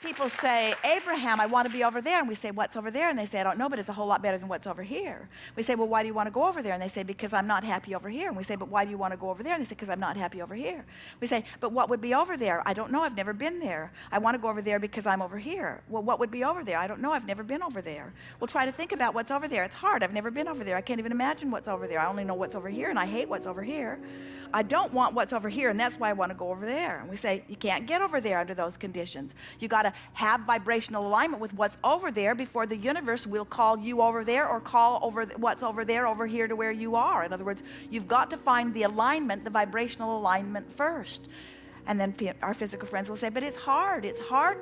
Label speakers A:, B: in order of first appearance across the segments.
A: People say, Abraham, I want to be over there. And we say, what's over there? And they say, I don't know, but it's a whole lot better than what's over here. We say, well, why do you want to go over there? And they say, because I'm not happy over here. And we say, but why do you want to go over there? And they say, because I'm not happy over here. We say, but what would be over there? I don't know, I've never been there. I want to go over there because I'm over here. Well, what would be over there? I don't know, I've never been over there. Well, try to think about what's over there. It's hard, I've never been over there. I can't even imagine what's over there. I only know what's over here, and I hate what's over here. I don't want what's over here, and that's why I want to go over there. And we say, you can't get over there under those conditions. You got to have vibrational alignment with what's over there before the universe will call you over there or call over what's over there over here to where you are. In other words, you've got to find the alignment, the vibrational alignment first. And then our physical friends will say, but it's hard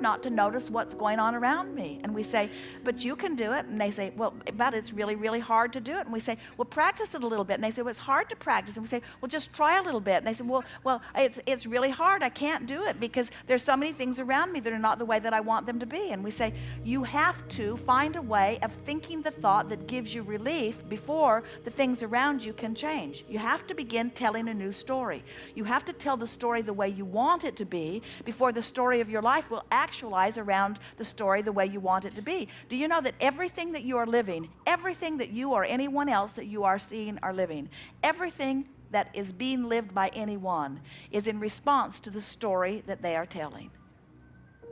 A: not to notice what's going on around me. And we say, but you can do it. And they say, well, but it's really, really hard to do it. And we say, well, practice it a little bit. And they say, well, it's hard to practice. And we say, well, just try a little bit. And they say, well, it's really hard. I can't do it because there's so many things around me that are not the way that I want them to be. And we say, you have to find a way of thinking the thought that gives you relief before the things around you can change. You have to begin telling a new story. You have to tell the story the way you want it to be before the story of your life will actualize around the story the way you want it to be. Do you know that everything that you are living, everything that you or anyone else that you are seeing are living, everything that is being lived by anyone is in response to the story that they are telling?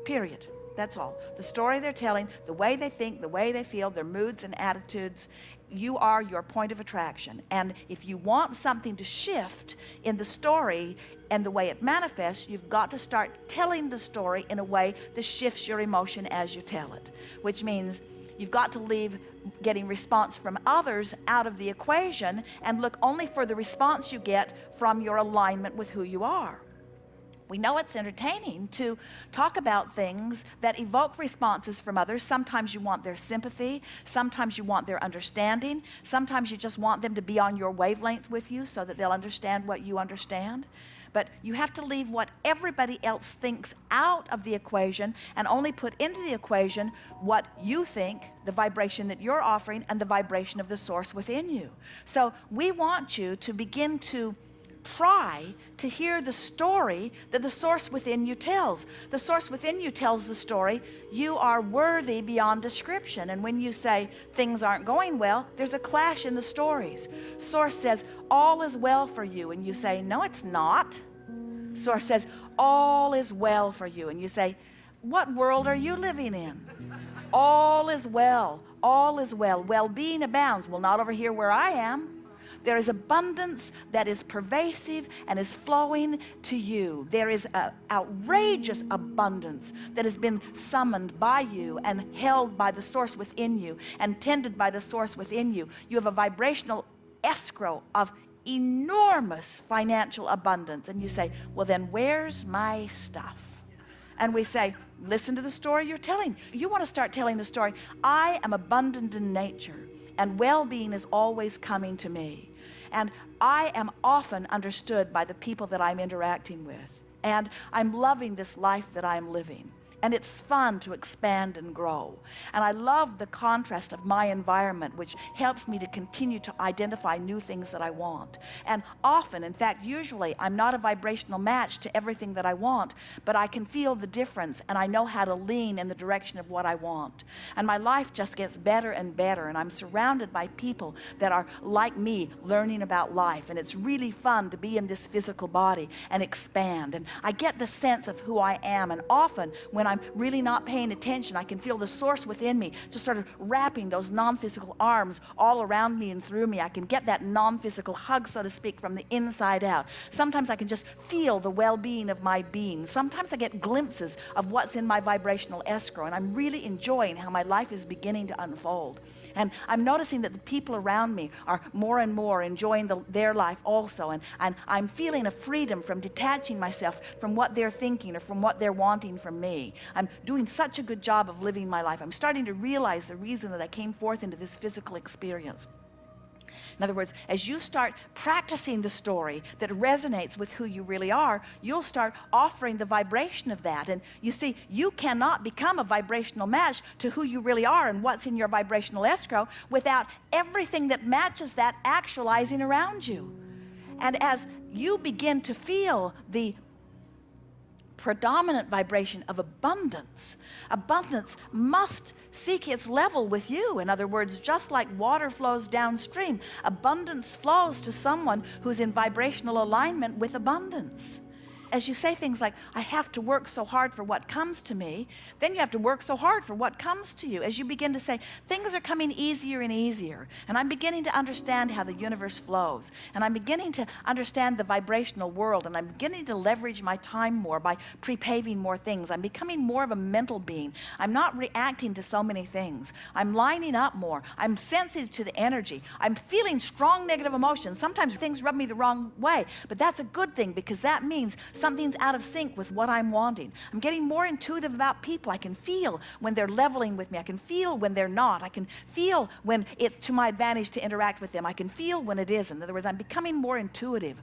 A: Period. That's all. The story they're telling, the way they think, the way they feel, their moods and attitudes, you are your point of attraction. And if you want something to shift in the story and the way it manifests, you've got to start telling the story in a way that shifts your emotion as you tell it, which means you've got to leave getting response from others out of the equation and look only for the response you get from your alignment with who you are. We know it's entertaining to talk about things that evoke responses from others. Sometimes you want their sympathy. Sometimes you want their understanding. Sometimes you just want them to be on your wavelength with you so that they'll understand what you understand. But you have to leave what everybody else thinks out of the equation and only put into the equation what you think, the vibration that you're offering, and the vibration of the source within you. So we want you to begin to try to hear the story that the source within you tells. The source within you tells the story, you are worthy beyond description. And when you say things aren't going well, there's a clash in the stories. Source says, all is well for you. And you say, no, it's not. Source says, all is well for you. And you say, what world are you living in? All is well. All is well. Well-being abounds. Well, not over here where I am. There is abundance that is pervasive and is flowing to you. There is an outrageous abundance that has been summoned by you and held by the source within you and tended by the source within you. You have a vibrational escrow of enormous financial abundance. And you say, well, then where's my stuff? And we say, listen to the story you're telling. You want to start telling the story, I am abundant in nature, and well-being is always coming to me. And I am often understood by the people that I'm interacting with. And I'm loving this life that I'm living. And it's fun to expand and grow. And I love the contrast of my environment, which helps me to continue to identify new things that I want. And often, in fact, usually, I'm not a vibrational match to everything that I want, but I can feel the difference, and I know how to lean in the direction of what I want. And my life just gets better and better, and I'm surrounded by people that are like me, learning about life. And it's really fun to be in this physical body and expand. And I get the sense of who I am, and often, when I'm really not paying attention, I can feel the source within me just sort of wrapping those non-physical arms all around me and through me. I can get that non-physical hug, so to speak, from the inside out. Sometimes I can just feel the well-being of my being. Sometimes I get glimpses of what's in my vibrational escrow, and I'm really enjoying how my life is beginning to unfold. And I'm noticing that the people around me are more and more enjoying their life also, and I'm feeling a freedom from detaching myself from what they're thinking or from what they're wanting from me. I'm doing such a good job of living my life. I'm starting to realize the reason that I came forth into this physical experience. In other words, as you start practicing the story that resonates with who you really are, you'll start offering the vibration of that. And you see, you cannot become a vibrational match to who you really are and what's in your vibrational escrow without everything that matches that actualizing around you. And as you begin to feel the predominant vibration of abundance. Abundance must seek its level with you. In other words, just like water flows downstream, abundance flows to someone who's in vibrational alignment with abundance. As you say things like, I have to work so hard for what comes to me, then you have to work so hard for what comes to you. As you begin to say, things are coming easier and easier, and I'm beginning to understand how the universe flows, and I'm beginning to understand the vibrational world, and I'm beginning to leverage my time more by pre-paving more things. I'm becoming more of a mental being. I'm not reacting to so many things. I'm lining up more. I'm sensitive to the energy. I'm feeling strong negative emotions. Sometimes things rub me the wrong way, but that's a good thing, because that means something's out of sync with what I'm wanting. I'm getting more intuitive about people. I can feel when they're leveling with me. I can feel when they're not. I can feel when it's to my advantage to interact with them. I can feel when it isn't. In other words, I'm becoming more intuitive.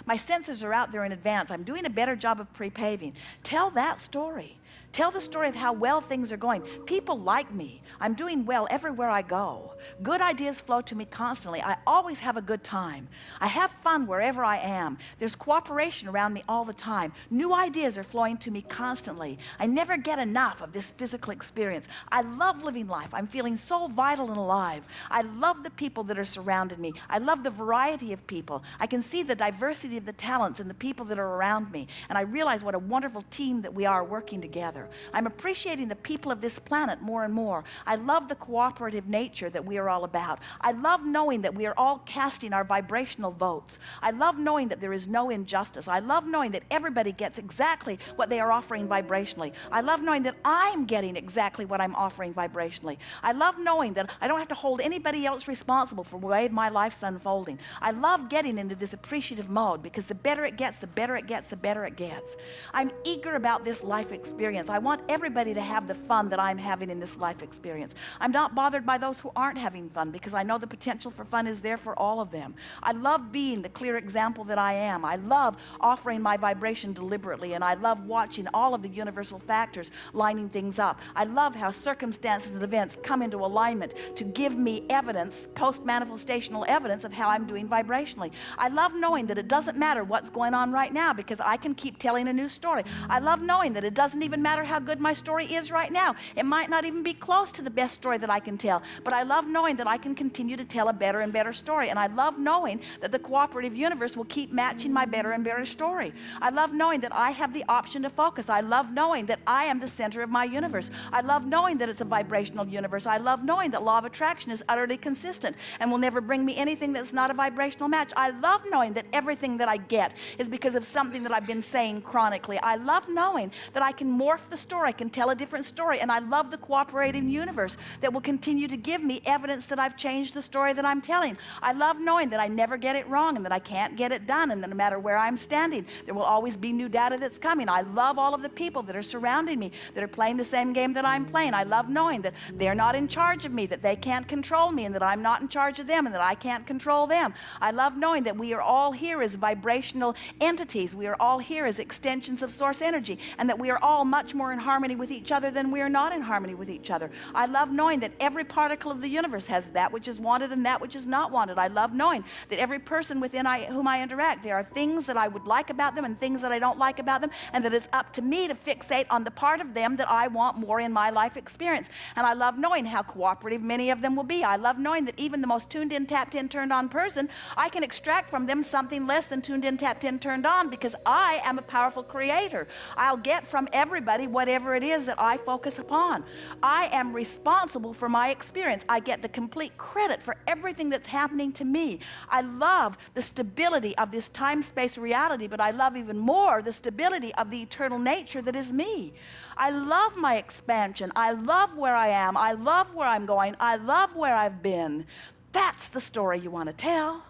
A: My senses are out there in advance. I'm doing a better job of pre-paving. Tell that story. Tell the story of how well things are going. People like me. I'm doing well everywhere I go. Good ideas flow to me constantly. I always have a good time. I have fun wherever I am. There's cooperation around me all the time. New ideas are flowing to me constantly. I never get enough of this physical experience. I love living life. I'm feeling so vital and alive. I love the people that are surrounding me. I love the variety of people. I can see the diversity of the talents and the people that are around me. And I realize what a wonderful team that we are working together. I'm appreciating the people of this planet more and more. I love the cooperative nature that we are all about. I love knowing that we are all casting our vibrational votes. I love knowing that there is no injustice. I love knowing that everybody gets exactly what they are offering vibrationally. I love knowing that I'm getting exactly what I'm offering vibrationally. I love knowing that I don't have to hold anybody else responsible for the way my life's unfolding. I love getting into this appreciative mode, because the better it gets, the better it gets, the better it gets. I'm eager about this life experience. I want everybody to have the fun that I'm having in this life experience. I'm not bothered by those who aren't having fun, because I know the potential for fun is there for all of them. I love being the clear example that I am. I love offering my vibration deliberately, and I love watching all of the universal factors lining things up. I love how circumstances and events come into alignment to give me evidence, post-manifestational evidence of how I'm doing vibrationally. I love knowing that it doesn't matter what's going on right now, because I can keep telling a new story. I love knowing that it doesn't even matter how good my story is right now. It might not even be close to the best story that I can tell, but I love knowing that I can continue to tell a better and better story. And I love knowing that the cooperative universe will keep matching my better and better story. I love knowing that I have the option to focus. I love knowing that I am the center of my universe. I love knowing that it's a vibrational universe. I love knowing that law of attraction is utterly consistent and will never bring me anything that's not a vibrational match. I love knowing that everything that I get is because of something that I've been saying chronically. I love knowing that I can morph the story. I can tell a different story, and I love the cooperating universe that will continue to give me evidence that I've changed the story that I'm telling. I love knowing that I never get it wrong, and that I can't get it done, and that no matter where I'm standing, there will always be new data that's coming. I love all of the people that are surrounding me, that are playing the same game that I'm playing. I love knowing that they're not in charge of me, that they can't control me, and that I'm not in charge of them, and that I can't control them. I love knowing that we are all here as vibrational entities. We are all here as extensions of source energy, and that we are all much more in harmony with each other than we are not in harmony with each other. I love knowing that every particle of the universe has that which is wanted and that which is not wanted. I love knowing that every person within whom I interact, there are things that I would like about them and things that I don't like about them, and that it's up to me to fixate on the part of them that I want more in my life experience. And I love knowing how cooperative many of them will be. I love knowing that even the most tuned in, tapped in, turned on person, I can extract from them something less than tuned in, tapped in, turned on, because I am a powerful creator. I'll get from everybody whatever it is that I focus upon. I am responsible for my experience. I get the complete credit for everything that's happening to me. I love the stability of this time-space reality, but I love even more the stability of the eternal nature that is me. I love my expansion. I love where I am. I love where I'm going. I love where I've been. That's the story you want to tell.